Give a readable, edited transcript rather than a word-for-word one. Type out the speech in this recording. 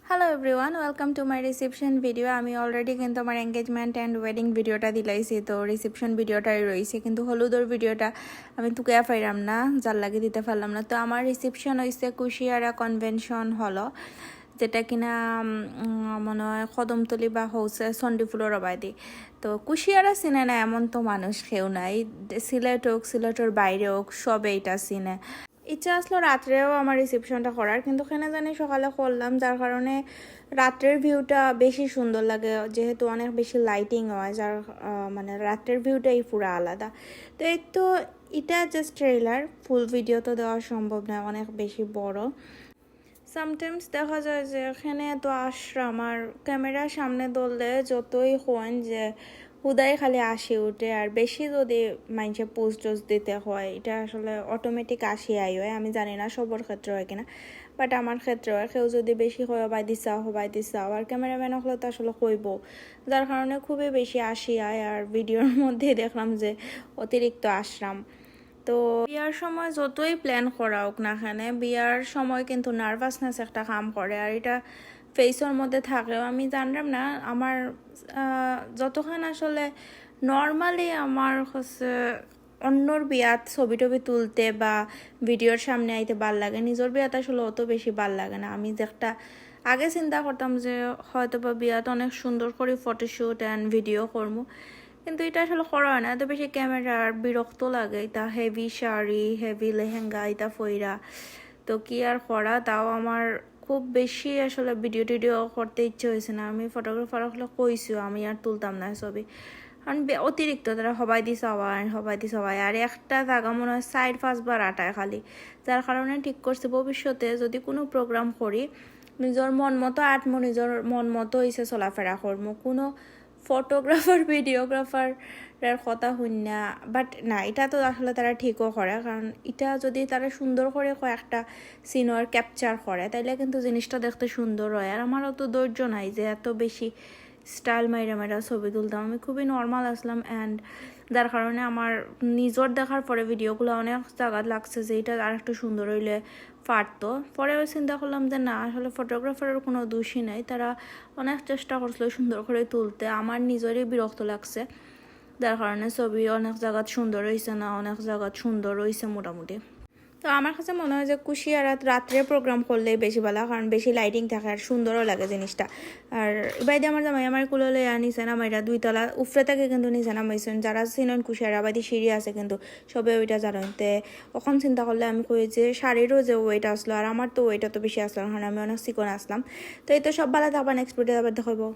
Hello everyone, welcome to my reception video. আমি already কিন্তু আমার এঙ্গেজমেন্ট অ্যান্ড ওয়েডিং ভিডিওটা দিলাইছি, তো রিসেপশন ভিডিওটাই রয়েছে, কিন্তু হলুদর ভিডিওটা আমি তুকে পাইলাম না, যার লাগে দিতে পারলাম না। তো আমার রিসেপশন হয়েছে কুশিয়ারা কনভেনশন হল, যেটা কিনা মনে হয় কদমতলি বা হচ্ছে চণ্ডীফুলের অবাদি। তো কুশিয়ারা চিনে না এমন তো মানুষ কেউ নাই, সিলেট হোক সিলেটের বাইরে হোক সবে এটা চিনে। ইচ্ছা আসলো রাত্রেও আমার রিসেপশনটা করার, কিন্তু কেন জানি সকালে করলাম, যার কারণে রাত্রের ভিউটা বেশি সুন্দর লাগে, যেহেতু অনেক বেশি লাইটিং হয়, যার মানে রাত্রের ভিউটাই পুরো আলাদা। তো এই তো এটা জাস্ট ট্রেলার, ফুল ভিডিও তো দেওয়া সম্ভব নয়, অনেক বেশি বড়। সামটাইমস দেখা যায় যে এখানে তো আশ্রম, আর ক্যামেরার সামনে ধরলে যতই হন যে হুদাই খালি আসি উঠে, আর বেশি যদি মানুষে পোস্ট টোস্ট দিতে হয় এটা আসলে অটোমেটিক আসি আই হয়। আমি জানি না সবার ক্ষেত্রে হয় কিনা, বাট আমার ক্ষেত্রে হয়। কেউ যদি বেশি হবাই দিসাও আর ক্যামেরাম্যান হলে তো আসলে কইব, যার কারণে খুবই বেশি আসি আয়। আর ভিডিওর মধ্যেই দেখলাম যে অতিরিক্ত আশ্রম। তো বিয়ার সময় যতই প্ল্যান করা হোক না কেন, বিয়ার সময় কিন্তু নার্ভাসনেস একটা কাম করে, আর এটা ফেসের মধ্যে থাকেও। আমি জানলাম না, আমার যতক্ষণ আসলে নর্মালি আমার হচ্ছে অন্যর বিয়াত ছবি টবি তুলতে বা ভিডিওর সামনে আইতে ভাল লাগে, নিজের বিয়াত আসলে অত বেশি ভাল লাগে না। আমি যে একটা আগে চিন্তা করতাম যে হয়তো বা বিয়াত অনেক সুন্দর করে ফটোশ্যুট অ্যান্ড ভিডিও করবো, কিন্তু এটা আসলে করা হয় না, এত বেশি ক্যামেরার বিরক্ত লাগে। এটা হেভি শাড়ি, হেভি লেহেঙ্গা, এটা ফইরা তো কি আর করা। তাও আমার খুব বেশি আসলে ভিডিও টিডিও করতে ইচ্ছে হয়েছে না। আমি ফটোগ্রাফার হলে কইছিও আমি আর তুলতাম না ছবি, কারণ অতিরিক্ত তারা হবাই দি সবাই আর একটা জায়গা মনে হয় 4-5 বার আটায় খালি। যার কারণে ঠিক করছে ভবিষ্যতে যদি কোনো প্রোগ্রাম করি, নিজের মন মতো আটমো, নিজের মন মতো হয়েছে চলাফেরা করবো, কোনো ফটোগ্রাফার ভিডিওগ্রাফার কথা শুন না। বাট না, এটা তো আসলে তারা ঠিকও করে, কারণ এটা যদি তারা সুন্দর করে কয়েকটা সিনার ক্যাপচার করে তাইলে কিন্তু জিনিসটা দেখতে সুন্দর হয়। আর আমারও তো ধৈর্য নাই যে এত বেশি স্টাইল মাইরা ছবি তুলতাম। আমি খুবই নর্মাল আসলাম, অ্যান্ড যার কারণে আমার নিজের দেখার পরে ভিডিওগুলো অনেক জায়গা লাগছে যে এটা আর একটু সুন্দর হইলে পারতো। পরে চিন্তা করলাম যে না, আসলে ফটোগ্রাফারের কোনো দোষই নাই, তারা অনেক চেষ্টা করছিল সুন্দর করে তুলতে, আমার নিজেরই বিরক্ত লাগছে। যার কারণে ছবি অনেক জায়গা সুন্দর হয়েছে না, অনেক জায়গা সুন্দর হয়েছে মোটামুটি। তো আমার কাছে মনে হয় যে কুশিয়ারাত রাত্রে প্রোগ্রাম করলে বেশি ভালো, কারণ বেশি লাইটিং থাকে আর সুন্দরও লাগে জিনিসটা। আর বাইদে আমার জামাই আমার কুললে আনিছে নামাইরা 2 তলা উফরে থেকে কিন্তু নিচে নামাইছেন। যারা চিনেন কুশিয়ারা বাইদি সিঁড়ি আছে কিন্তু সবে ওইটা জানেন। তে তখন চিন্তা করলে আমি কই যে শাড়িরও যে ওয়েট আসলো, আর আমার তো ওয়েটটা তো বেশি আসলো, কারণ আমি অনেক চিকন আসলাম। তো এই তো সব ভালো থাকবা, নেক্সট ভিডিও আবার দেখাবো।